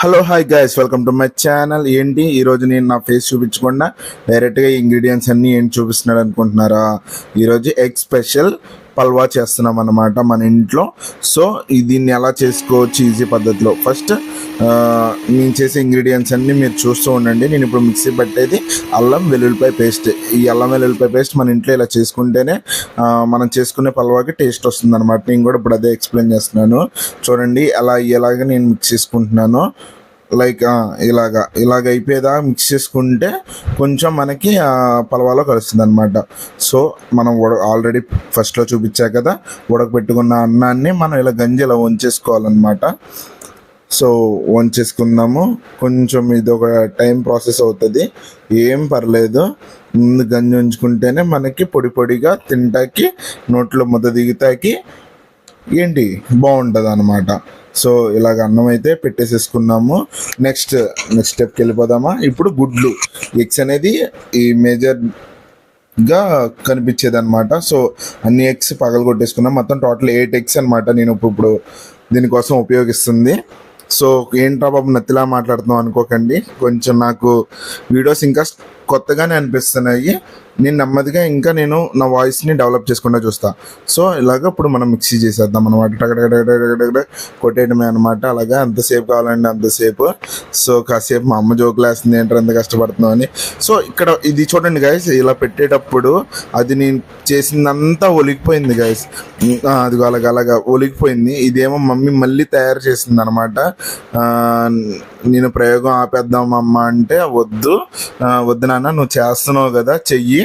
Hello hi guys, welcome to my channel. ఏంటి ఈరోజు నేను నా ఫేస్ చూపించకుండా డైరెక్ట్గా ఇంగ్రీడియంట్స్ అన్నీ ఏంటి చూపిస్తున్నాడు అనుకుంటున్నారా? ఈరోజు ఎగ్ స్పెషల్ పల్వా చేస్తున్నాం అన్నమాట మన ఇంట్లో. సో దీన్ని ఎలా చేసుకోవచ్చు ఈజీ పద్ధతిలో. ఫస్ట్ నేను చేసే ఇంగ్రీడియంట్స్ అన్నీ మీరు చూస్తూ ఉండండి. నేను ఇప్పుడు మిక్సీ పట్టేది అల్లం వెల్లుల్లిపాయ పేస్ట్. ఈ అల్లం వెల్లుల్లిపాయ పేస్ట్ మన ఇంట్లో ఇలా చేసుకుంటేనే మనం చేసుకునే పల్వాకి టేస్ట్ వస్తుంది అనమాట. నేను కూడా ఇప్పుడు అదే ఎక్స్ప్లెయిన్ చేస్తున్నాను. చూడండి ఎలాగ నేను మిక్స్ చేసుకుంటున్నాను. లైక్ ఇలాగ అయిపోయేదా మిక్స్ చేసుకుంటే కొంచెం మనకి పలవాలో కలుస్తుంది అనమాట. సో మనం ఆల్రెడీ ఫస్ట్లో చూపించా కదా, ఉడకబెట్టుకున్న అన్నాన్ని మనం ఇలా గంజిలా వంచేసుకోవాలన్నమాట. సో వంచేసుకుందాము. కొంచెం ఇది ఒక టైం ప్రాసెస్ అవుతుంది, ఏం పర్లేదు. ముందు గంజి ఉంచుకుంటేనే మనకి పొడి పొడిగా తింటాకి, నోట్లో ముద్ద దిగుతాకి ఏంటి బాగుంటుంది అనమాట. సో ఇలాగ అన్నం అయితే పెట్టేసేసుకున్నాము. నెక్స్ట్ స్టెప్కి వెళ్ళిపోదామా? ఇప్పుడు గుడ్లు, ఎగ్స్ అనేది ఈ మేజర్గా కనిపించేది అనమాట. సో అన్ని ఎగ్స్ పగలు కొట్టేసుకున్నాం. మొత్తం టోటల్ 8 ఎగ్స్ అనమాట నేను ఇప్పుడు దీనికోసం ఉపయోగిస్తుంది. సో ఏంట్రా బాబు నత్తిలా మాట్లాడుతున్నాం అనుకోకండి, కొంచెం నాకు వీడియోస్ ఇంకా కొత్తగానే అనిపిస్తున్నాయి. నేను నెమ్మదిగా ఇంకా నా వాయిస్ని డెవలప్ చేసుకుంటూ చూస్తా. సో ఇలాగ ఇప్పుడు మనం మిక్సీ చేసేద్దాం అనమాట. టగడగడగడగడ కొట్టేయడమే అనమాట. అలాగా ఎంతసేపు కావాలండి అంతసేపు. సో కాసేపు మా అమ్మ జోకులు వేస్తుంది, ఏంటారు ఎంత కష్టపడుతున్నాం అని. సో ఇక్కడ ఇది చూడండి గైస్, ఇలా పెట్టేటప్పుడు అది నేను చేసిందంతా ఒలిగిపోయింది గైస్. అది అలాగా ఒలిగిపోయింది. ఇదేమో మమ్మీ మళ్ళీ తయారు చేసింది అనమాట. నేను ప్రయోగం ఆపేద్దాం అమ్మ అంటే వద్దు నాన్న, నువ్వు చేస్తున్నావు కదా చెయ్యి,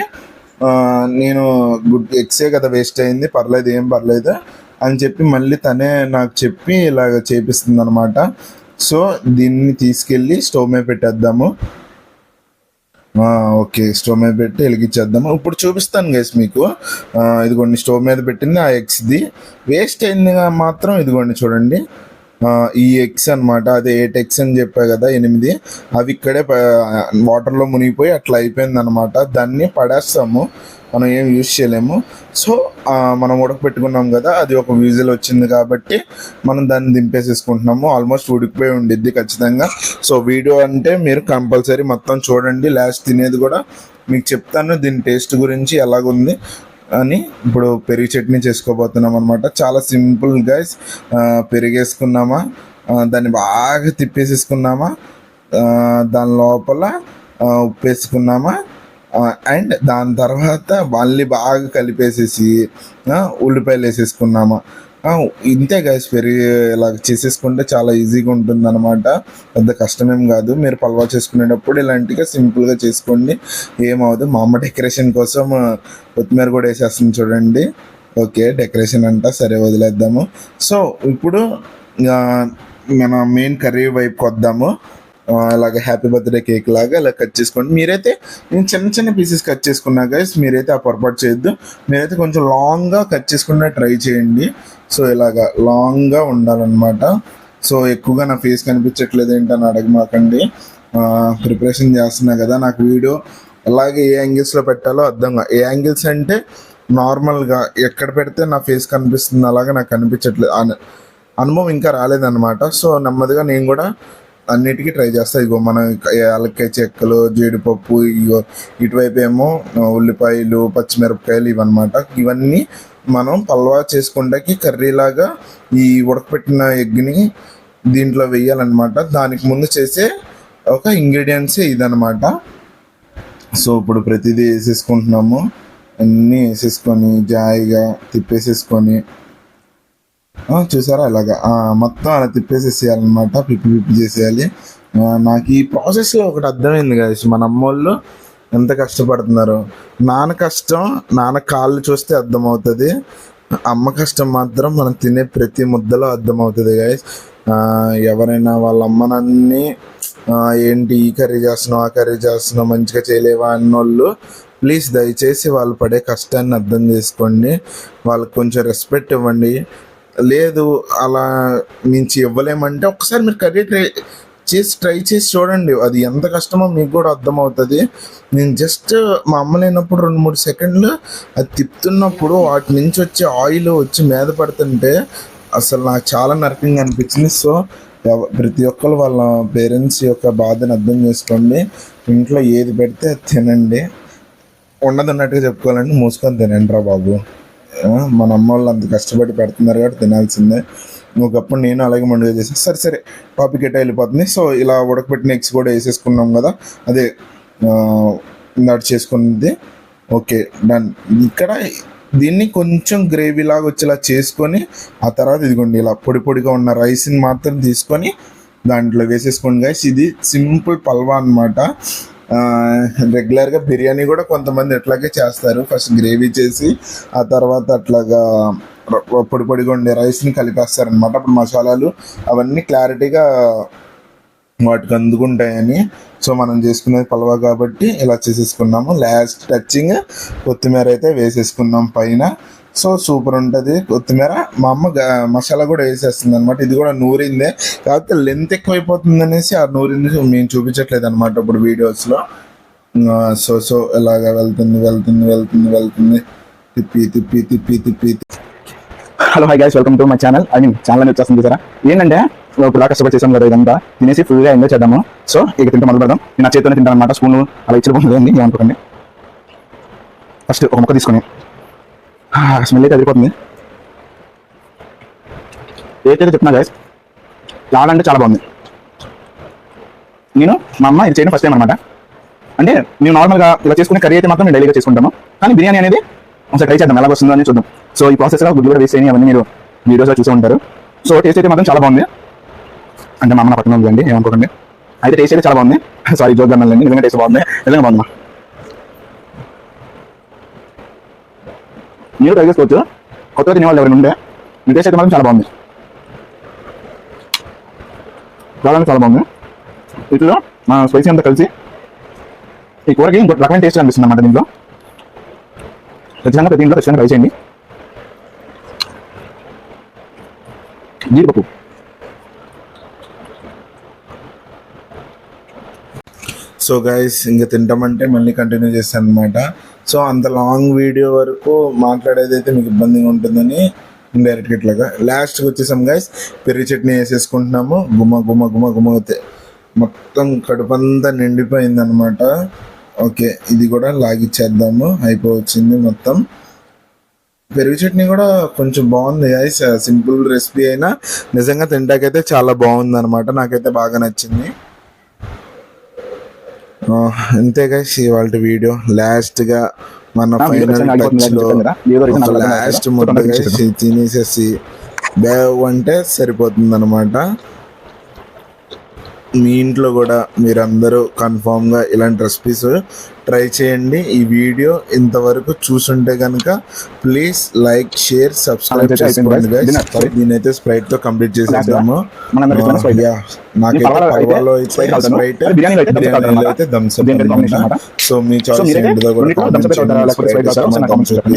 నేను ఎగ్సే కదా వేస్ట్ అయింది, పర్లేదు ఏం పర్లేదు అని చెప్పి మళ్ళీ తనే నాకు చెప్పి ఇలాగ చేపిస్తుంది అనమాట. సో దీన్ని తీసుకెళ్ళి స్టవ్ మీద పెట్టేద్దాము. ఓకే, స్టవ్ మీద పెట్టి వెలిగించేద్దాము. ఇప్పుడు చూపిస్తాను గైస్ మీకు. ఇదిగోండి స్టవ్ మీద పెట్టింది ఆ ఎగ్స్ది. వేస్ట్ అయింది మాత్రం ఇదిగోండి చూడండి, ఈ ఎగ్స్ అనమాట. అదే 8 ఎగ్స్ అని చెప్పా కదా, 8 అవి ఇక్కడే వాటర్లో మునిగిపోయి అట్లా అయిపోయింది అనమాట. దాన్ని పడేస్తాము, మనం ఏం యూజ్ చేయలేము. సో మనం ఉడకపెట్టుకున్నాం కదా, అది ఒక విజిల్ వచ్చింది కాబట్టి మనం దాన్ని దింపేసేసుకుంటున్నాము. ఆల్మోస్ట్ ఉడికిపోయి ఉండిద్ది ఖచ్చితంగా. సో వీడియో అంటే మీరు కంపల్సరీ మొత్తం చూడండి. లాస్ట్ తినేది కూడా మీకు చెప్తాను, దీని టేస్ట్ గురించి ఎలాగుంది అని. ఇప్పుడు పెరుగు చట్నీ చేసుకోబోతున్నాం అనమాట. చాలా సింపుల్ గైస్. పెరిగేసుకున్నామా, దాన్ని బాగా తిప్పేసేసుకున్నామా, దాని లోపల ఉప్పు వేసుకున్నామా, అండ్ దాని తర్వాత మళ్ళీ బాగా కలిపేసేసి ఉల్లిపాయలు వేసేసుకున్నామా. ఇంతే గైస్, పెరిగి ఇలా చేసేసుకుంటే చాలా ఈజీగా ఉంటుంది అనమాట. పెద్ద కష్టమేం కాదు. మీరు పల్వా చేసుకునేటప్పుడు ఇలాంటిగా సింపుల్గా చేసుకోండి, ఏమవుతుంది. మా అమ్మ డెకరేషన్ కోసం కొత్తిమీర కూడా వేసేస్తుంది చూడండి. ఓకే, డెకరేషన్ అంట, సరే వదిలేద్దాము. సో ఇప్పుడు మన మెయిన్ కర్రీ వైపుకి వద్దాము. ఇలాగ హ్యాపీ బర్త్డే కేక్ లాగా ఇలా కట్ చేసుకోండి. మీరైతే నేను చిన్న పీసెస్ కట్ చేసుకున్నా గైస్, మీరైతే ఆ పొరపాటు చేయొద్దు. మీరైతే కొంచెం లాంగ్గా కట్ చేసుకునే ట్రై చేయండి. సో ఇలాగ లాంగ్గా ఉండాలన్నమాట. సో ఎక్కువగా నా ఫేస్ కనిపించట్లేదు ఏంటని అడగమాకండి. ప్రిపరేషన్ చేస్తున్నా కదా, నాకు వీడియో అలాగే ఏ యాంగిల్స్లో పెట్టాలో అర్థంగా. ఏ యాంగిల్స్ అంటే నార్మల్గా ఎక్కడ పెడితే నా ఫేస్ కనిపిస్తుంది అలాగా నాకు కనిపించట్లేదు. అనుభవం ఇంకా రాలేదన్నమాట. సో నెమ్మదిగా నేను కూడా అన్నిటికీ ట్రై చేస్తాను. ఇగో మన యాలక్కాయ చెక్కలు, జీడిపప్పు, ఇగో ఇటువైపు ఏమో ఉల్లిపాయలు, పచ్చిమిరపకాయలు ఇవన్నమాట. ఇవన్నీ మనం పల్వా చేసుకుంటాకి కర్రీలాగా ఈ ఉడకపెట్టిన ఎగ్ని దీంట్లో వేయాలన్నమాట. దానికి ముందు చేసే ఒక ఇంగ్రీడియంట్స్ ఇదన్నమాట. సో ఇప్పుడు ప్రతిదీ వేసేసుకుంటున్నాము. అన్నీ వేసేసుకొని జాయిగా తిప్పేసేసుకొని చూసారా ఇలాగా మొత్తం అలా తిప్పేసేసేయాలన్నమాట. పిప్పి చేసేయాలి. నాకు ఈ ప్రాసెస్లో ఒకటి అర్థమైంది కదా, మన అమ్మోళ్ళు ఎంత కష్టపడుతున్నారు. నాన్న కష్టం, నాన్న కాళ్ళు చూస్తే అర్థమవుతుంది. అమ్మ కష్టం మాత్రం మనం తినే ప్రతి ముద్దలో అర్థమవుతుంది గైస్. ఎవరైనా వాళ్ళ అమ్మనన్నీ ఏంటి ఈ కర్రీ చేస్తున్నావు, ఆ కర్రీ చేస్తున్నావు, మంచిగా చేయలేవా అన్నోళ్ళు ప్లీజ్ దయచేసి వాళ్ళు పడే కష్టాన్ని అర్థం చేసుకోండి. వాళ్ళకి కొంచెం రెస్పెక్ట్ ఇవ్వండి. లేదు అలా మించి ఇవ్వలేమంటే ఒకసారి మీరు కర్రీ ట్రై చేసి చూడండి, అది ఎంత కష్టమో మీకు కూడా అర్థమవుతుంది. నేను జస్ట్ మా అమ్మ లేనప్పుడు 2-3 సెకండ్లు అది తిప్పుతున్నప్పుడు వాటి నుంచి వచ్చే ఆయిల్ వచ్చి మీద పడుతుంటే అసలు నాకు చాలా నరకంగా అనిపించింది. సో ప్రతి ఒక్కరు వాళ్ళ పేరెంట్స్ యొక్క బాధను అర్థం చేసుకోండి. ఇంట్లో ఏది పెడితే అది తినండి. ఉన్నది ఉన్నట్టుగా చెప్పుకోవాలంటే మూసుకొని తినండి రా బాబు. మన అమ్మ వాళ్ళు అంత కష్టపడి పెడుతున్నారు కాబట్టి తినాల్సిందే. ఒకప్పుడు నేను అలాగే ముందుగా చేసాను. సరే టాపిక్ ఎట్టా వెళ్ళిపోతుంది. సో ఇలా ఉడకబెట్టిన ఎగ్స్ కూడా వేసేసుకున్నాం కదా, అదే ఇందాక చేసుకున్నది. Okay, done. ఇక్కడ దీన్ని కొంచెం గ్రేవీ లాగా వచ్చేలా చేసుకొని ఆ తర్వాత ఇదిగోండి ఇలా పొడి పొడిగా ఉన్న రైస్ని మాత్రం తీసుకొని దాంట్లో వేసేసుకోండి గైస్. ఇది సింపుల్ పల్వా అనమాట. రెగ్యులర్గా బిర్యానీ కూడా కొంతమంది ఎట్లాగే చేస్తారు. ఫస్ట్ గ్రేవీ చేసి ఆ తర్వాత అట్లాగా పొడి పొడిగా ఉండే రైస్ని కలిపేస్తారనమాట. అప్పుడు మసాలాలు అవన్నీ క్లారిటీగా వాటికి అందుకుంటాయని. సో మనం చేసుకునేది పల్వా కాబట్టి ఇలా చేసేసుకున్నాము. లాస్ట్ టచింగ్ కొత్తిమీర అయితే వేసేసుకున్నాం పైన. సో సూపర్ ఉంటుంది కొత్తిమీర. మా అమ్మ మసాలా కూడా వేసేస్తుంది అనమాట. ఇది కూడా నూరిందే, కాకపోతే లెంత్ ఎక్కువైపోతుంది అనేసి ఆ నూరింది మేము చూపించట్లేదు అనమాట ఇప్పుడు వీడియోస్లో. సో ఇలాగ వెళ్తుంది తిప్పి. Hello hi guys, welcome to my channel. Channel వచ్చేస్తుంది చూసారా. ఏంటంటే ఇప్పుడు కష్టపడి చేసాం కదా, ఇదంతా తినేసి ఫుల్గా ఎంజాయ్ చేద్దాము. సో ఇక తింటే మొదలు పెడదాం. నేను నా చేతితోనే తింటాను అనమాట. స్పూన్ అలా ఇచ్చిపోతుంది ఏమనుకోకండి. ఫస్ట్ ఒక ముక్క తీసుకొని స్మెల్ అయితే అదిరిపోతుంది. ఏదైతే చెప్తున్నా గైస్, చాలా అంటే చాలా బాగుంది. నేను మా అమ్మ ఇది చేయడం ఫస్ట్ టైం అనమాట. అంటే మేము నార్మల్గా ఇలా చేసుకునే కర్రీ అయితే మాత్రం మేము డైలీగా చేసుకుంటాము, కానీ బిర్యానీ అనేది ఒకసారి ట్రై చేద్దాం, ఎలాగ వస్తుందో అని చూద్దాం. సో ఈ ప్రాసెస్లో గుడ్లు కూడా వేస్ట్ చేయని అవన్నీ మీరు వీడియోస్లో చూసే ఉంటారు. సో టేస్ట్ అయితే మాత్రం చాలా బాగుంది. అంటే మా అమ్మ నా పక్కన ఉందండి, ఏమనుకోకండి. అయితే టేస్ట్ అయితే చాలా బాగుంది. సారీ జోక్ గన్నాలండి, నిజంగా టేస్ట్ బాగుంది, నిజంగా బాగుంది. మీరు ట్రై చేసుకోవచ్చు, కొత్తగా తినేవాళ్ళు ఎవరైనా ఉండే. మీ టేస్ట్ అయితే మాత్రం చాలా బాగుంది, చాలా బాగుంది. వీటిలో మా స్పైసీ అంతా కలిసి ఈ కూరకి ఇంకొక రకమైన టేస్ట్ అనిపిస్తుంది అన్నమాట. దీంట్లో ఖచ్చితంగా ట్రై చేయండి. జీడిపప్పు సో గైస్ ఇంకా తింటామంటే మళ్ళీ కంటిన్యూ చేస్తాను అనమాట. సో అంత లాంగ్ వీడియో వరకు మాట్లాడేది అయితే మీకు ఇబ్బందిగా ఉంటుందని ఇండైరెక్ట్గా ఇట్లాగా లాస్ట్కి వచ్చేసాం గైస్. పెరుగు చట్నీ వేసేసుకుంటున్నాము. గుమ్మ మొత్తం కడుపంతా నిండిపోయింది అనమాట. ఓకే, ఇది కూడా లాగిచ్చేద్దాము. అయిపోవచ్చింది మొత్తం. పెరుగు చట్నీ కూడా కొంచెం బాగుంది గైస్. సింపుల్ రెసిపీ అయినా నిజంగా తింటాకైతే చాలా బాగుంది అనమాట. నాకైతే బాగా నచ్చింది. అంతే గైస్ ఇవాళ వీడియో. లాస్ట్గా మన ఫైనల్ టచ్లో లాస్ట్ ముద్ద గైస్ తినేసేసి బేవ్ అంటే సరిపోతుంది అనమాట. మీ ఇంట్లో కూడా మీరందరూ కన్ఫామ్గా ఇలాంటి రెసిపీస్ ట్రై చేయండి. ఈ వీడియో ఇంతవరకు చూసుంటే కనుక ప్లీజ్ లైక్, షేర్, సబ్స్క్రైబ్ చేసుకోండి గైస్. దీనైతే స్ప్రైట్ తో కంప్లీట్ చేసేద్దాము. నాకైతే పర్వాలో అయితే స్ప్రైట్, బిర్యానీలో అయితే థమ్స్ అప్ అన్నమాట. సో మీ చాయిస్ ఏంటిదో కూడా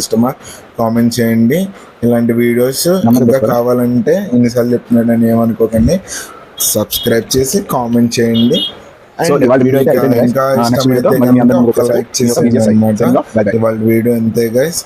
ఇష్టమా కామెంట్ చేయండి. ఇలాంటి వీడియోస్ ఇంకా కావాలంటే ఇన్నిసార్లు చెప్తున్నాడని ఏమనుకోకండి. సబ్స్క్రైబ్ చేసి కామెంట్ చేయండి. ఇంకా ఇష్టమైతే లైక్ చేసి. ఇవాళ వీడియో అంతే గైస్.